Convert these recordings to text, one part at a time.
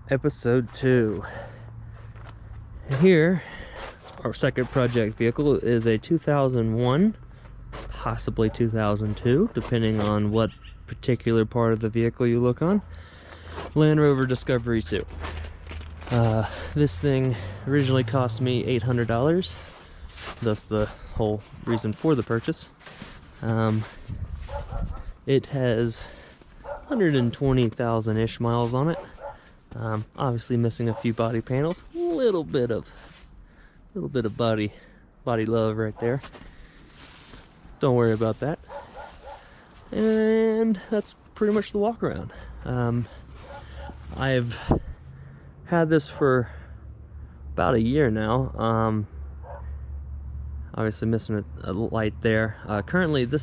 Episode 2. Here, our second project vehicle is a 2001, possibly 2002, depending on what particular part of the vehicle you look on. Land Rover Discovery 2. This thing originally cost me $800. That's the whole reason for the purchase. It has 120,000-ish miles on it. Obviously missing a few body panels. A little bit of body love right there. Don't worry about that. And that's pretty much the walk around. I've had this for about a year now. Obviously missing a light there. Currently the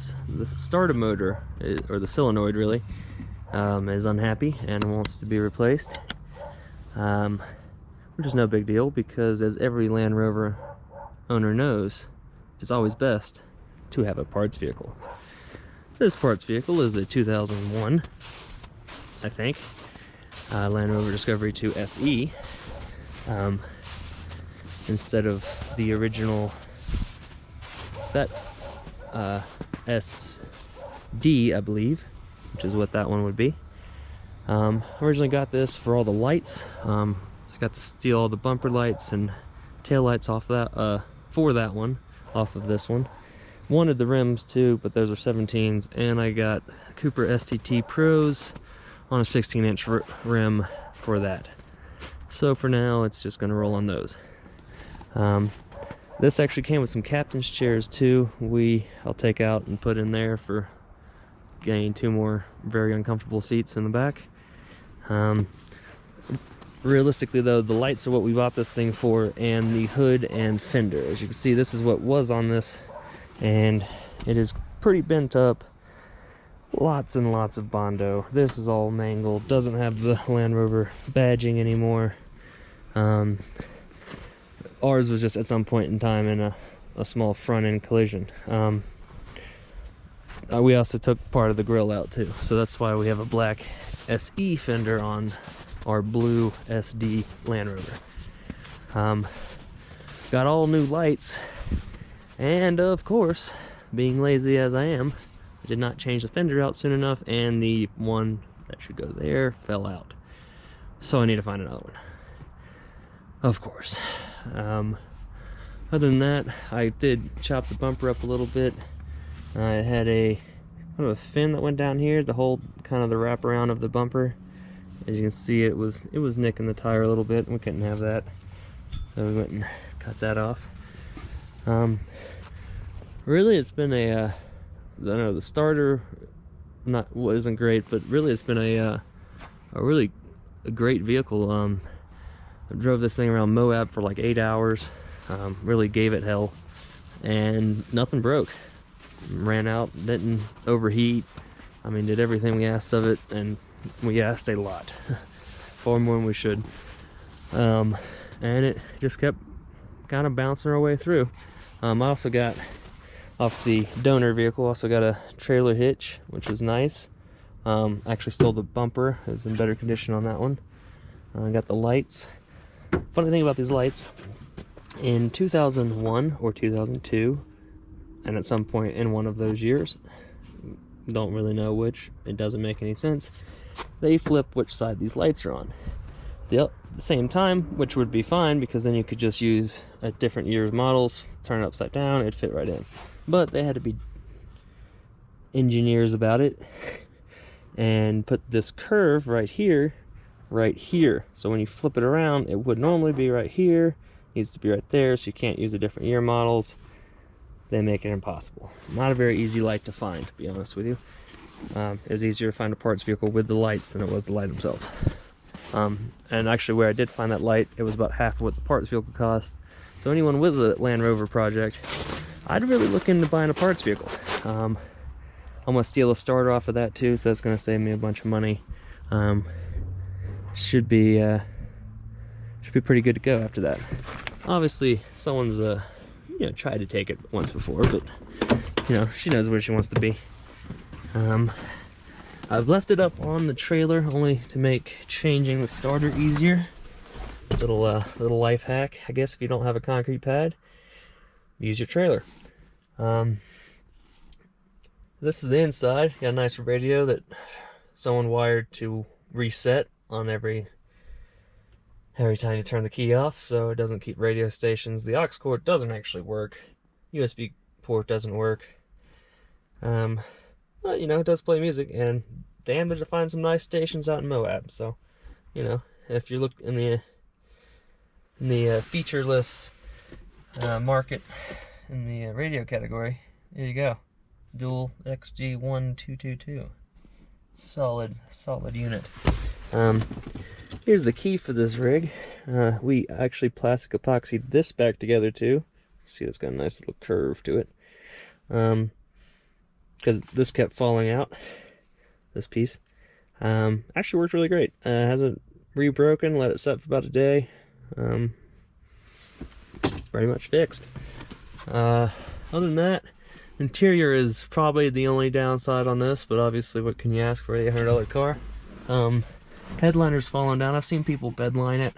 starter motor, or the solenoid really, is unhappy and wants to be replaced. Which is no big deal, because as every Land Rover owner knows, it's always best to have a parts vehicle. This parts vehicle is a 2001, I think, Land Rover Discovery 2 SE, instead of the original SD, I believe, which is what that one would be. Originally got this for all the lights. I got to steal all the bumper lights and tail lights off that for that one, off of this one. Wanted the rims too, but those are 17s, and I got Cooper STT Pros on a 16-inch rim for that. So for now, it's just gonna roll on those. This actually came with some captain's chairs too. I'll take out and put in there for getting 2 more very uncomfortable seats in the back. Realistically though, the lights are what we bought this thing for, and the hood and fender. As you can see, this is what was on this, and it is pretty bent up. Lots and lots of Bondo. This is all mangled, doesn't have the Land Rover badging anymore. Ours was just at some point in time in a small front end collision. We also took part of the grill out too, so that's why we have a black SE fender on our blue SD Land Rover. Got all new lights, and of course, being lazy as I am, I did not change the fender out soon enough, and the one that should go there fell out. So I need to find another one, of course. Other than that, I did chop the bumper up a little bit. It had a kind of a fin that went down here, the whole kind of the wraparound of the bumper. As you can see, it was nicking the tire a little bit, and we couldn't have that, so we went and cut that off. Really, it's been I don't know, the starter wasn't great, but really it's been a great vehicle. I drove this thing around Moab for like 8 hours. Really gave it hell, and nothing broke. Ran out, didn't overheat. I mean, did everything we asked of it, and we asked a lot. Far more than we should. And it just kept kind of bouncing our way through. I also got, off the donor vehicle, also got a trailer hitch, which was nice. Actually stole the bumper. It was in better condition on that one. I got the lights. Funny thing about these lights, in 2001 or 2002, and at some point in one of those years, don't really know which, it doesn't make any sense, they flip which side these lights are on. At the same time, which would be fine, because then you could just use at different years models, turn it upside down, it'd fit right in. But they had to be engineers about it and put this curve right here. So when you flip it around, it would normally be right here, needs to be right there, so you can't use the different year models. They make it impossible. Not a very easy light to find, to be honest with you. It was easier to find a parts vehicle with the lights than it was the light himself. And actually, where I did find that light, it was about half of what the parts vehicle cost. So anyone with a Land Rover project, I'd really look into buying a parts vehicle. I'm gonna steal a starter off of that too, so that's gonna save me a bunch of money. Should be pretty good to go after that. Obviously, someone's tried to take it once before, but she knows where she wants to be. I've left it up on the trailer only to make changing the starter easier. Little life hack, I guess. If you don't have a concrete pad, use your trailer. This is the inside. Got a nice radio that someone wired to reset on every time you turn the key off, so it doesn't keep radio stations. The aux cord doesn't actually work. USB port doesn't work. But you know, it does play music, and damn, did it find some nice stations out in Moab. So, you know, if you look in the featureless market in the radio category, there you go. Dual XG1222. Solid unit. Here's the key for this rig. We actually plastic epoxied this back together too. See, it's got a nice little curve to it. Because this kept falling out, this piece. Actually worked really great. Hasn't re-broken, let it set for about a day. Pretty much fixed. Other than that, interior is probably the only downside on this, but obviously what can you ask for an $800 car? Headliner's falling down. I've seen people bedline it.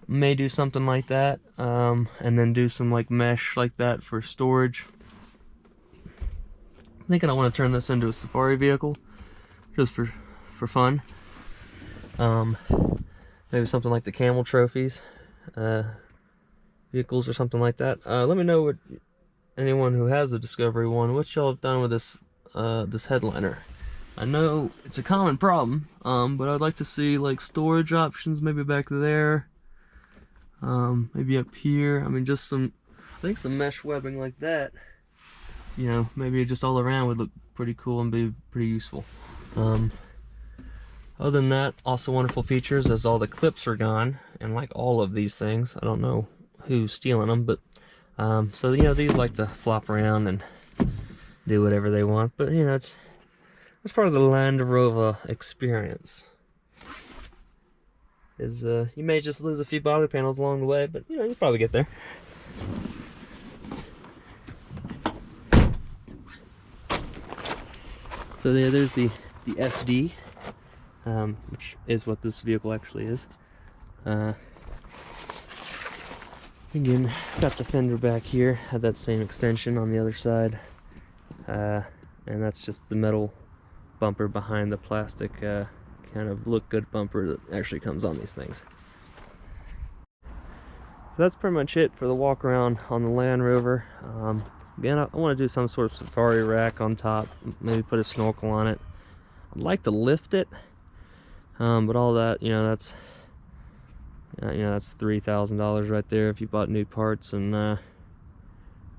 May do something like that, and then do some like mesh like that for storage. I'm thinking I want to turn this into a safari vehicle, just for fun. Maybe something like the Camel Trophies vehicles or something like that. Let me know what anyone who has the Discovery one, what y'all have done with this this headliner. I know it's a common problem, but I'd like to see like storage options, maybe back there, maybe up here. I mean, just I think some mesh webbing like that, you know, maybe just all around would look pretty cool and be pretty useful. Other than that, also wonderful features as all the clips are gone, and like all of these things, I don't know who's stealing them, but so you know, these like to flop around and do whatever they want, but you know, it's part of the Land Rover experience. You may just lose a few body panels along the way, but you know, you'll probably get there. So there's the SD, which is what this vehicle actually is. Again, got the fender back here, had that same extension on the other side, and that's just the metal bumper behind the plastic kind of look good bumper that actually comes on these things. So that's pretty much it for the walk around on the Land Rover. Again, I want to do some sort of safari rack on top, maybe put a snorkel on it. I'd like to lift it, but all that, you know, that's $3,000 right there if you bought new parts, and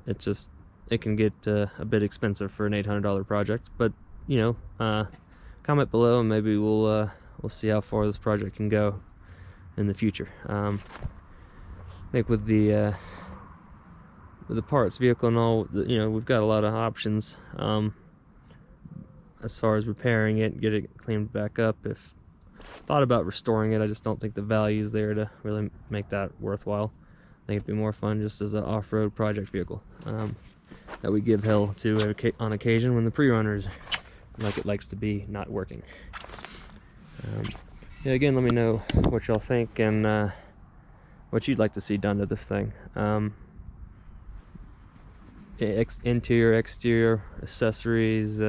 it can get a bit expensive for an $800 project. But you know, comment below and maybe we'll see how far this project can go in the future. I think with the parts, vehicle and all, you know, we've got a lot of options as far as repairing it, get it cleaned back up. If thought about restoring it, I just don't think the value is there to really make that worthwhile. I think it'd be more fun just as an off-road project vehicle that we give hell to on occasion when the pre-runners, like it likes to be, not working. Yeah, again, let me know what y'all think and what you'd like to see done to this thing. Interior, exterior, accessories,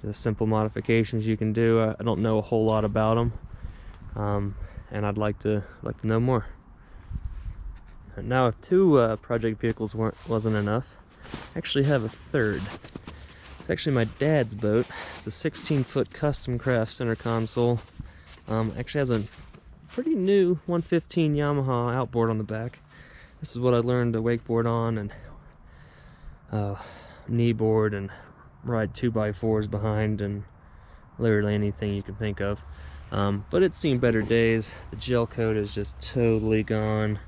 just simple modifications you can do. I don't know a whole lot about them, and I'd like to know more. And now, if two project vehicles wasn't enough, I actually have a third. It's actually my dad's boat. It's a 16-foot custom craft center console. Actually has a pretty new 115 Yamaha outboard on the back. This is what I learned to wakeboard on and kneeboard and ride 2x4s behind, and literally anything you can think of. But it's seen better days. The gel coat is just totally gone.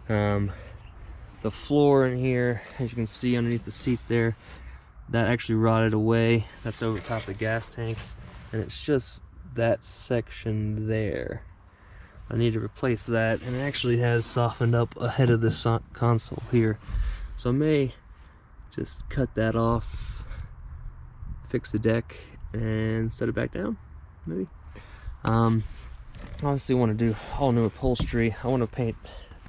The floor in here, as you can see underneath the seat there, that actually rotted away. That's over top the gas tank, and it's just that section there. I need to replace that, and it actually has softened up ahead of this console here, so I may just cut that off, fix the deck, and set it back down, maybe. Obviously want to do all new upholstery. I want to paint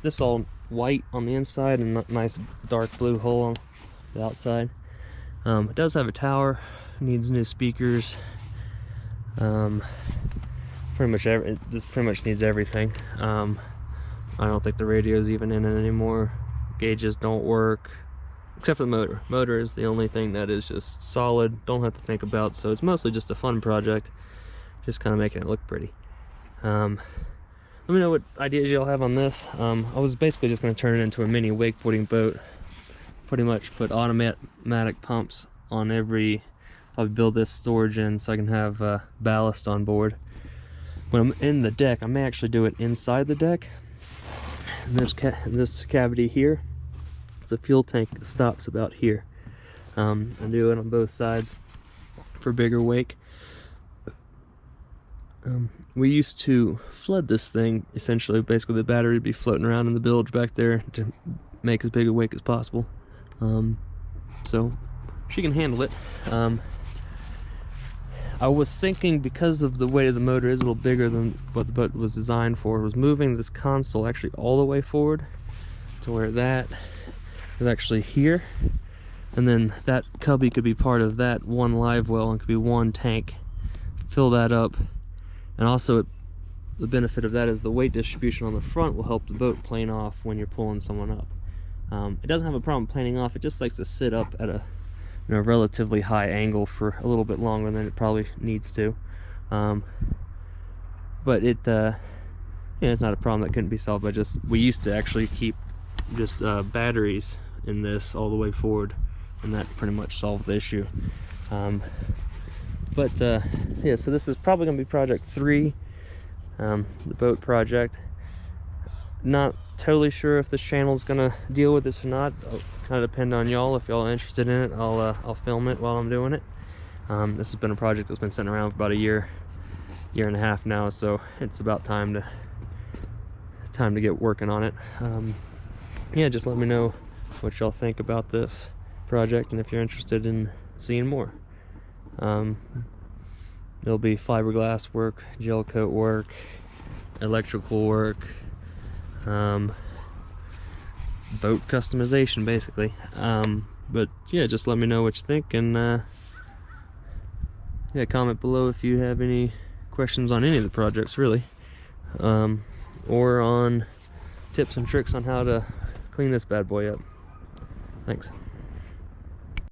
this all white on the inside and a nice dark blue hull on the outside. It does have a tower, needs new speakers. This pretty much needs everything. I don't think the radio's even in it anymore. Gauges don't work, except for the motor. Motor is the only thing that is just solid, don't have to think about, so it's mostly just a fun project, just kind of making it look pretty. Let me know what ideas y'all have on this. I was basically just going to turn it into a mini wakeboarding boat. Pretty much put automatic pumps on every, probably build this storage in so I can have ballast on board. When I'm in the deck, I may actually do it inside the deck. In this cavity here, it's a fuel tank that stops about here. And do it on both sides for bigger wake. We used to flood this thing, essentially. Basically the battery would be floating around in the bilge back there to make as big a wake as possible. So she can handle it. I was thinking, because of the weight of the motor is a little bigger than what the boat was designed for, was moving this console actually all the way forward to where that is actually here, and then that cubby could be part of that one live well and could be one tank. Fill that up. And also, the benefit of that is the weight distribution on the front will help the boat plane off when you're pulling someone up. It doesn't have a problem planing off, it just likes to sit up at a relatively high angle for a little bit longer than it probably needs to. But it's not a problem that couldn't be solved by just, we used to actually keep just batteries in this all the way forward, and that pretty much solved the issue. Yeah, so this is probably going to be project 3, the boat project. Not totally sure if this channel is going to deal with this or not. It'll kind of depend on y'all. If y'all are interested in it, I'll film it while I'm doing it. This has been a project that's been sitting around for about a year and a half now, so it's about time to get working on it. Yeah, just let me know what y'all think about this project and if you're interested in seeing more. There'll be fiberglass work, gel coat work, electrical work, boat customization basically. But yeah, just let me know what you think, and yeah, comment below if you have any questions on any of the projects really, or on tips and tricks on how to clean this bad boy up. Thanks.